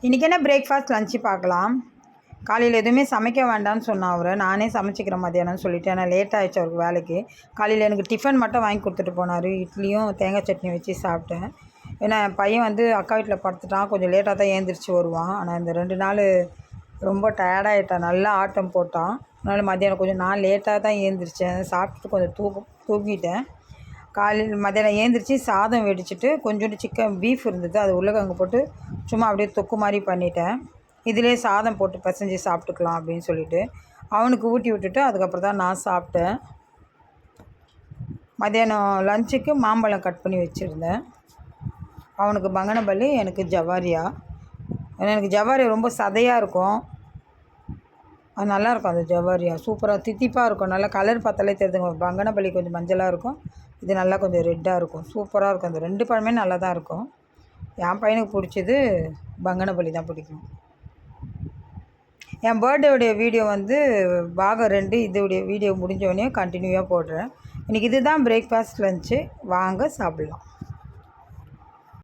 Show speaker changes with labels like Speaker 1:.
Speaker 1: இன்றைக்கி என்ன breakfast lunch பார்க்கலாம். காலையில் எதுவுமே சமைக்க வேண்டாம்னு சொன்னால் அவரை நானே சமைச்சிக்கிறேன் மதியானம்னு சொல்லிவிட்டு. ஆனால் லேட் ஆகிடுச்சு அவருக்கு வேலைக்கு. காலையில் எனக்கு டிஃபன் மட்டும் வாங்கி கொடுத்துட்டு போனார். இட்லியும் தேங்காய் சட்னி வச்சு சாப்பிட்டேன். ஏன்னா என் பையன் அக்கா வீட்டில் படுத்துட்டான். கொஞ்சம் லேட்டாக தான் ஏந்திரிச்சு வருவான். ஆனால் இந்த 2 நாள் ரொம்ப டயர்டாகிட்டான். நல்லா ஆட்டம் போட்டான். அதனால் மத்தியானம் கொஞ்சம் நான் லேட்டாக தான் ஏந்திரிச்சேன். சாப்பிட்டுட்டு கொஞ்சம் தூங்கிட்டேன். காலையில் மத்தியானம் ஏந்திரிச்சு சாதம் வெடிச்சிட்டு கொஞ்சோண்டு பீஃப் இருந்தது, அது உருளைக்கிழங்கு போட்டு சும்மா அப்படியே தொக்கு மாதிரி பண்ணிட்டேன். இதிலே சாதம் போட்டு பிசைஞ்சு சாப்பிட்டுக்கலாம் அப்படின்னு சொல்லிட்டு அவனுக்கு ஊட்டி விட்டுட்டு அதுக்கப்புறம் தான் நான் சாப்பிட்டேன். மத்தியானம் லஞ்சுக்கு மாம்பழம் கட் பண்ணி வச்சுருந்தேன். அவனுக்கு பங்கனப்பள்ளி, எனக்கு ஜவாரியா. ஏன்னா எனக்கு ஜவாரியா ரொம்ப சதையாக இருக்கும். அது நல்லாயிருக்கும். அந்த ஜவாரியா சூப்பராக தித்திப்பாக இருக்கும். நல்லா கலர் பார்த்தாலே தெரியுதுங்க. பங்கனப்பள்ளி கொஞ்சம் மஞ்சளாக இருக்கும், இது நல்லா கொஞ்சம் ரெட்டாக இருக்கும். சூப்பராக இருக்கும். அந்த 2 பழமே நல்லா தான் இருக்கும். என் பையனுக்கு பிடிச்சது பங்கனப்பள்ளி தான் பிடிக்கும். என் பர்த்டேவுடைய வீடியோ பாகம் 2 இதோடைய வீடியோ முடிஞ்சோடனே கண்டினியூவாக போடுறேன். இன்றைக்கி இதுதான் பிரேக்ஃபாஸ்ட் லஞ்சு. வாங்க சாப்பிட்லாம்.